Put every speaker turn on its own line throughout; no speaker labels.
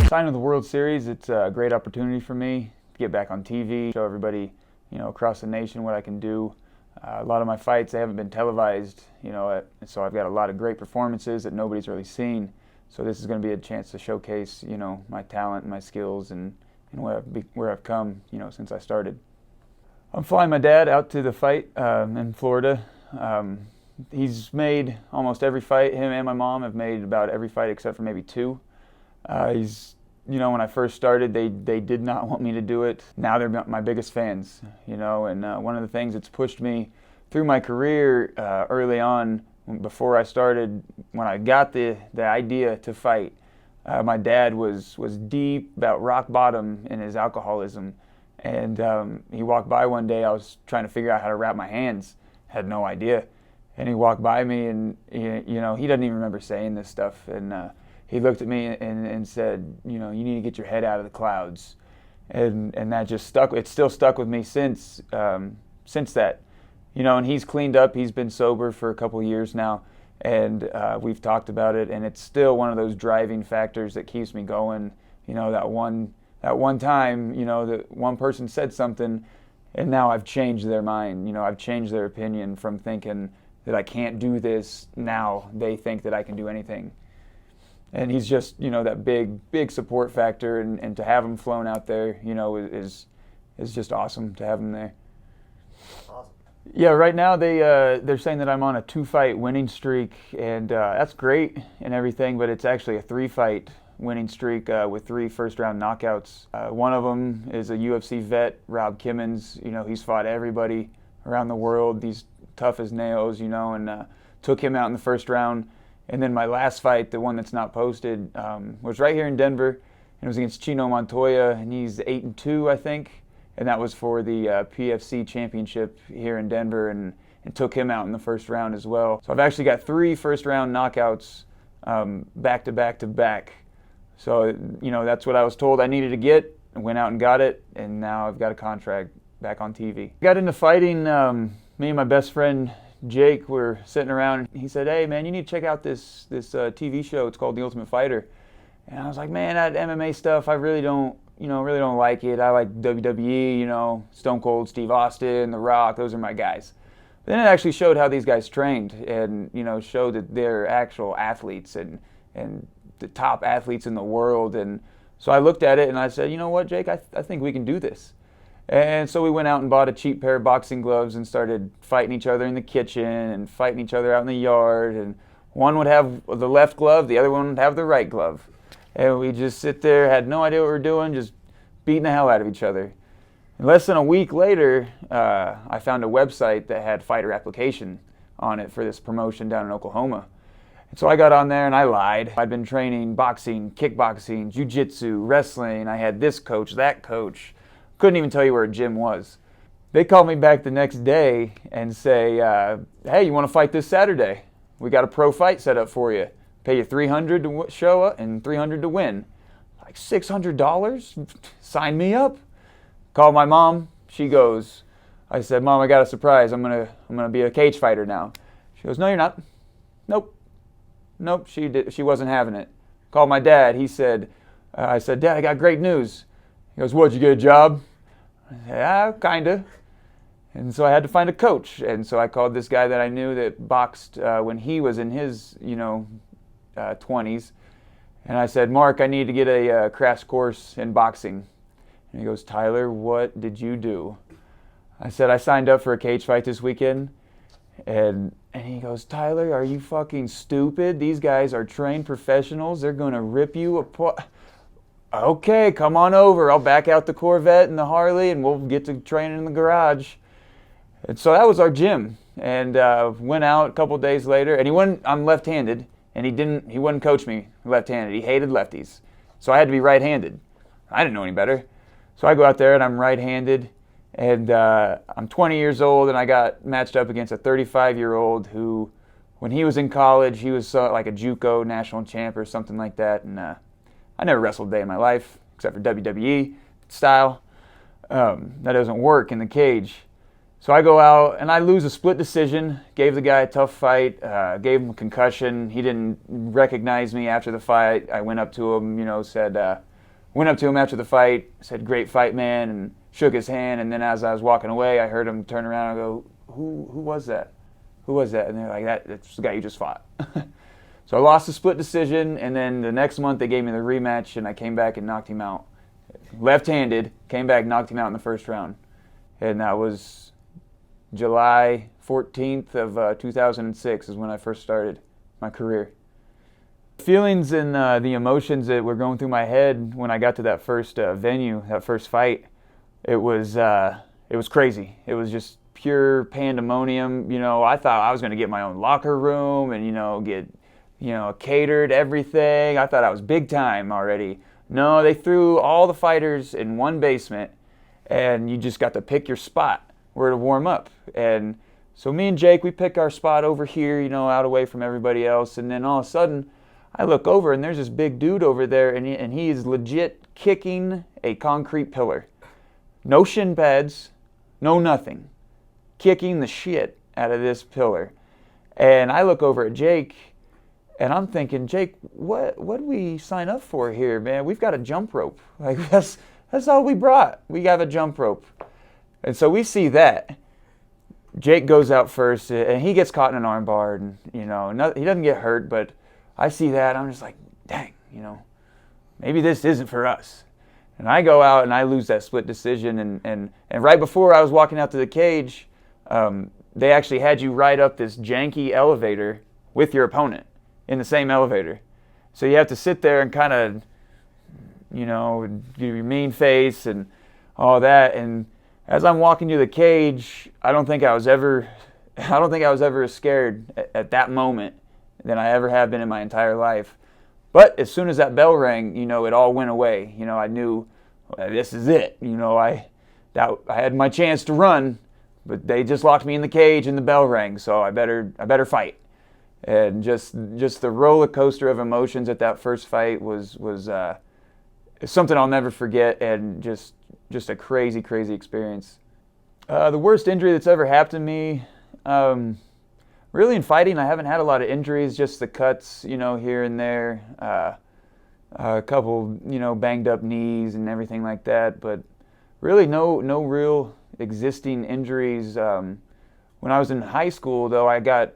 Signing the World Series, it's a great opportunity for me to get back on TV, show everybody, across the nation what I can do. A lot of my fights, they haven't been televised, so I've got a lot of great performances that nobody's really seen. So this is going to be a chance to showcase, my talent and my skills and where I've come, since I started. I'm flying my dad out to the fight in Florida. He's made almost every fight. Him and my mom have made about every fight except for maybe 2. When I first started, they did not want me to do it. Now they're my biggest fans, and one of the things that's pushed me through my career early on, before I started, when I got the idea to fight, my dad was deep, about rock bottom in his alcoholism, and he walked by one day. I was trying to figure out how to wrap my hands, had no idea, and he walked by me, and he doesn't even remember saying this stuff, and he looked at me and said, you need to get your head out of the clouds. And that just stuck. It's still stuck with me since that. And he's cleaned up. He's been sober for a couple of years now. And we've talked about it. And it's still one of those driving factors that keeps me going. That one time, that one person said something, and now I've changed their mind. I've changed their opinion from thinking that I can't do this. Now they think that I can do anything. And he's just, that big support factor, and to have him flown out there, is just awesome to have him there.
Awesome.
Yeah, right now they're saying that I'm on a 2-fight winning streak, and that's great and everything, but it's actually a 3-fight winning streak with 3 first-round knockouts. One of them is a UFC vet, Rob Kimmons. He's fought everybody around the world. He's tough as nails, and took him out in the first round. And then my last fight, the one that's not posted, was right here in Denver. And it was against Chino Montoya, and he's 8-2, I think. And that was for the PFC championship here in Denver, and took him out in the first round as well. So I've actually got 3 first-round knockouts back to back to back. So, that's what I was told I needed to get. I went out and got it, and now I've got a contract back on TV. Got into fighting, me and my best friend, Jake, were sitting around, and he said, "Hey man, you need to check out this TV show. It's called The Ultimate Fighter." And I was like, "Man, that MMA stuff, I really don't like it. I like WWE, Stone Cold Steve Austin, The Rock, those are my guys." But then it actually showed how these guys trained, and showed that they're actual athletes and the top athletes in the world. And so I looked at it and I said, "You know what, Jake, I think we can do this." And so we went out and bought a cheap pair of boxing gloves and started fighting each other in the kitchen and fighting each other out in the yard. And one would have the left glove, the other one would have the right glove. And we just sit there, had no idea what we were doing, just beating the hell out of each other. And less than a week later, I found a website that had fighter application on it for this promotion down in Oklahoma. And so I got on there and I lied. I'd been training boxing, kickboxing, jiu-jitsu, wrestling. I had this coach, that coach. Couldn't even tell you where a gym was. They called me back the next day and say, "Hey, you want to fight this Saturday? We got a pro fight set up for you. Pay you $300 to show up and $300 to win." Like $600? Sign me up. Called my mom. She goes, I said, "Mom, I got a surprise. I'm gonna be a cage fighter now." She goes, "No, you're not." Nope. She wasn't having it. Called my dad. He said, I said, "Dad, I got great news." He goes, "What, you get a job?" I said, "Yeah, kinda." And so I had to find a coach. And so I called this guy that I knew that boxed when he was in his, 20s. And I said, "Mark, I need to get a crash course in boxing." And he goes, "Tyler, what did you do?" I said, "I signed up for a cage fight this weekend." And he goes, "Tyler, are you fucking stupid? These guys are trained professionals. They're going to rip you apart." "Okay, come on over. I'll back out the Corvette and the Harley, and we'll get to training in the garage." And so that was our gym. And went out a couple days later, and I'm left-handed, and he wouldn't coach me left-handed. He hated lefties. So I had to be right-handed. I didn't know any better. So I go out there, and I'm right-handed, and I'm 20 years old, and I got matched up against a 35-year-old who, when he was in college, he was like a JUCO national champ or something like that, and I never wrestled a day in my life, except for WWE style. That doesn't work in the cage. So I go out and I lose a split decision, gave the guy a tough fight, gave him a concussion. He didn't recognize me after the fight. I went up to him, went up to him after the fight, said, "Great fight, man," and shook his hand. And then as I was walking away, I heard him turn around and go, who was that? Who was that? And they're like, that's the guy you just fought. So I lost the split decision, and then the next month they gave me the rematch, and I came back and knocked him out. Left-handed, came back, knocked him out in the first round. And that was July 14th of 2006 is when I first started my career. Feelings and the emotions that were going through my head when I got to that first venue, that first fight, it was crazy. It was just pure pandemonium. I thought I was going to get my own locker room and get catered everything. I thought I was big time already. No, they threw all the fighters in one basement, and you just got to pick your spot where to warm up. And so me and Jake, we pick our spot over here, out away from everybody else. And then all of a sudden, I look over, and there's this big dude over there, and he is legit kicking a concrete pillar. No shin pads, no nothing. Kicking the shit out of this pillar. And I look over at Jake, and I'm thinking, Jake, what do we sign up for here, man? We've got a jump rope. Like, that's all we brought. We have a jump rope. And so we see that. Jake goes out first, and he gets caught in an arm bar, and he doesn't get hurt, but I see that. I'm just like, dang, maybe this isn't for us. And I go out and I lose that split decision, and right before I was walking out to the cage, they actually had you ride up this janky elevator with your opponent in the same elevator. So you have to sit there and kind of, give your mean face and all that. And as I'm walking to the cage, I don't think I was ever as scared at that moment than I ever have been in my entire life. But as soon as that bell rang, it all went away. I knew this is it. I had my chance to run, but they just locked me in the cage and the bell rang, so I better fight. And just the roller coaster of emotions at that first fight was something I'll never forget, and just a crazy, crazy experience. The worst injury that's ever happened to me, really in fighting, I haven't had a lot of injuries, just the cuts, here and there, a couple, banged up knees and everything like that, but really no real existing injuries. When I was in high school, though, I got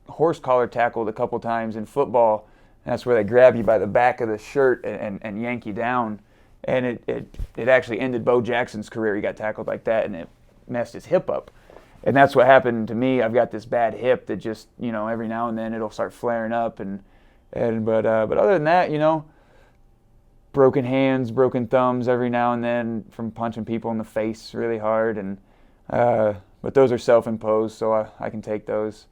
horse collar tackled a couple times in football. And that's where they grab you by the back of the shirt and yank you down. And it actually ended Bo Jackson's career. He got tackled like that, and it messed his hip up. And that's what happened to me. I've got this bad hip that just, every now and then it'll start flaring up. But other than that, broken hands, broken thumbs every now and then from punching people in the face really hard. But those are self-imposed, so I can take those.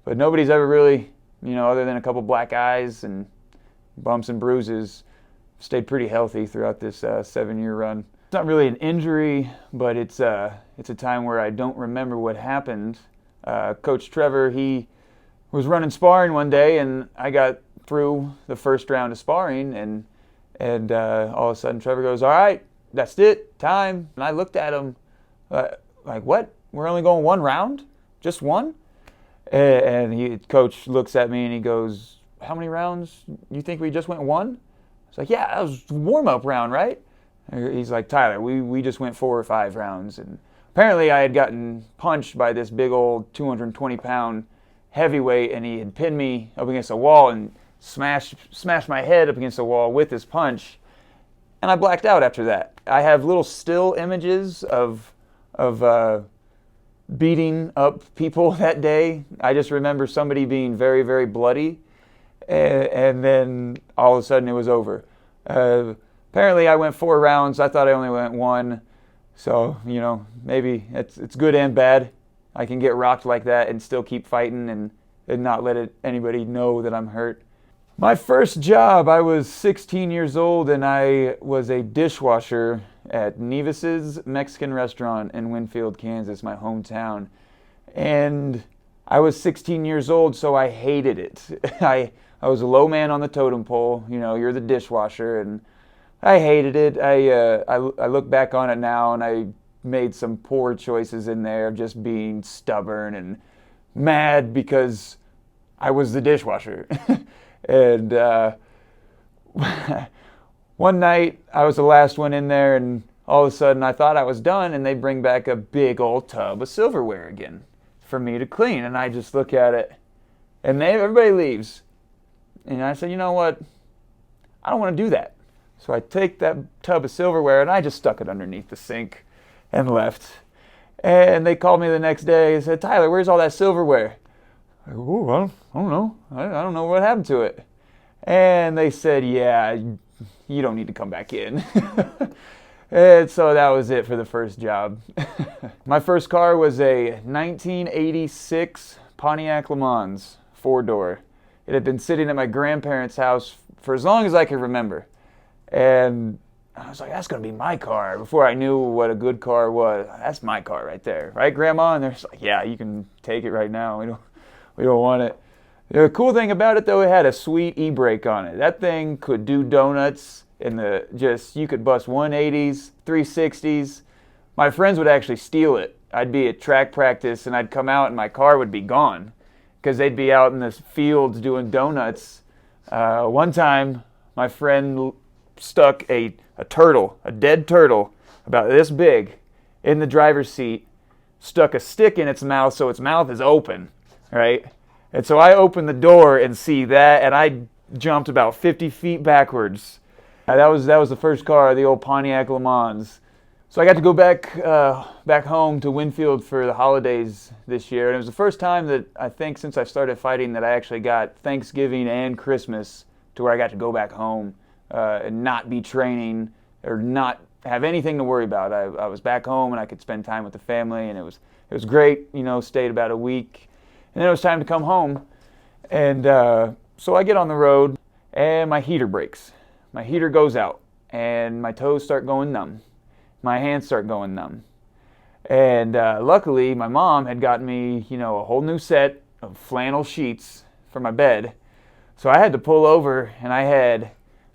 But nobody's ever really, other than a couple black eyes and bumps and bruises, stayed pretty healthy throughout this 7-year run. It's not really an injury, but it's a time where I don't remember what happened. Coach Trevor, he was running sparring one day, and I got through the first round of sparring, and all of a sudden Trevor goes, "All right, that's it, time." And I looked at him like, "What? We're only going one round? Just one?" And coach looks at me and he goes, "How many rounds? You think we just went one?" I was like, "Yeah, that was warm-up round, right?" He's like, "Tyler, we just went 4 or 5 rounds." And apparently I had gotten punched by this big old 220-pound heavyweight, and he had pinned me up against a wall and smashed my head up against the wall with his punch. And I blacked out after that. I have little still images of beating up people that day. I just remember somebody being very, very bloody, and then all of a sudden it was over. Apparently I went 4 rounds. I thought I only went 1. So, maybe it's good and bad. I can get rocked like that and still keep fighting and not let anybody know that I'm hurt. My first job, I was 16 years old, and I was a dishwasher at Nevis's Mexican restaurant in Winfield, Kansas, my hometown. And I was 16 years old, so I hated it. I was a low man on the totem pole. You're the dishwasher, and I hated it. I look back on it now, and I made some poor choices in there of just being stubborn and mad because I was the dishwasher. And one night I was the last one in there, and all of a sudden I thought I was done, and they bring back a big old tub of silverware again for me to clean. And I just look at it, and everybody leaves. And I said, you know what? I don't want to do that. So I take that tub of silverware and I just stuck it underneath the sink and left. And they called me the next day and said, Tyler, where's all that silverware? I go, oh, I don't know. I don't know what happened to it. And they said, yeah, you don't need to come back in. And so that was it for the first job. My first car was a 1986 Pontiac Le Mans 4-door. It had been sitting at my grandparents' house for as long as I could remember. And I was like, that's going to be my car. Before I knew what a good car was, that's my car right there. Right, Grandma? And they're just like, yeah, you can take it right now. We don't want it. The cool thing about it, though, it had a sweet e-brake on it. That thing could do donuts you could bust 180s, 360s. My friends would actually steal it. I'd be at track practice and I'd come out and my car would be gone because they'd be out in the fields doing donuts. One time, my friend stuck a dead turtle, about this big, in the driver's seat, stuck a stick in its mouth so its mouth is open, right? And so I opened the door and see that, and I jumped about 50 feet backwards. That was the first car, the old Pontiac Le Mans. So I got to go back home to Winfield for the holidays this year, and it was the first time that I think since I started fighting that I actually got Thanksgiving and Christmas to where I got to go back home and not be training or not have anything to worry about. I was back home and I could spend time with the family, and it was great. Stayed about a week, and then it was time to come home, and so I get on the road and my heater breaks. My heater goes out, and my toes start going numb. My hands start going numb. And luckily, my mom had gotten me, a whole new set of flannel sheets for my bed. So I had to pull over, and I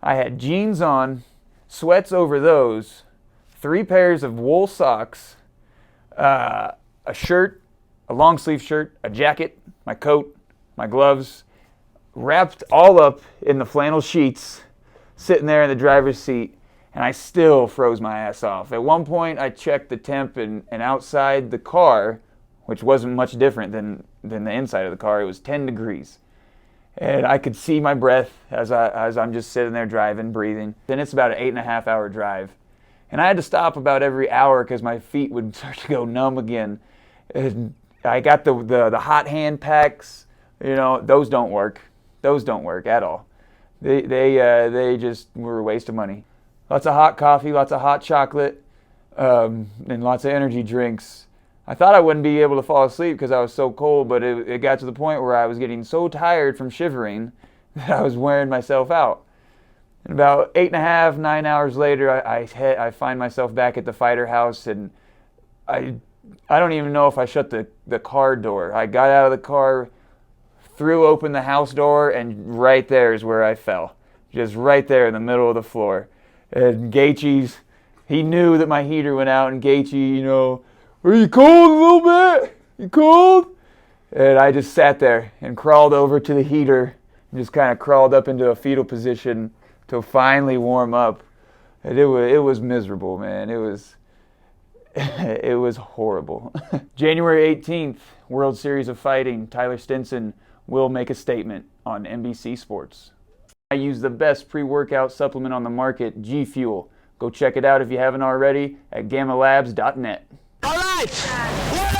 had jeans on, sweats over those, 3 pairs of wool socks, a shirt, a long sleeve shirt, a jacket, my coat, my gloves, wrapped all up in the flannel sheets, sitting there in the driver's seat, and I still froze my ass off. At one point, I checked the temp, and outside the car, which wasn't much different than the inside of the car, it was 10 degrees. And I could see my breath as I'm just sitting there driving, breathing. Then it's about an 8.5-hour drive. And I had to stop about every hour because my feet would start to go numb again. And I got the hot hand packs, those don't work. Those don't work at all. They just were a waste of money. Lots of hot coffee, lots of hot chocolate, and lots of energy drinks. I thought I wouldn't be able to fall asleep because I was so cold, but it got to the point where I was getting so tired from shivering that I was wearing myself out. And about 8.5, 9 hours later, I find myself back at the fighter house, and I don't even know if I shut the car door. I got out of the car, threw open the house door, and right there is where I fell. Just right there in the middle of the floor. And Gaethje's, he knew that my heater went out, and Gaethje, are you cold a little bit? You cold? And I just sat there and crawled over to the heater and just kind of crawled up into a fetal position to finally warm up. And it was miserable, man. It was horrible. January 18th, World Series of Fighting, Tyler Stinson will make a statement on NBC Sports. I use the best pre-workout supplement on the market, G Fuel. Go check it out if you haven't already at gammalabs.net.
All right.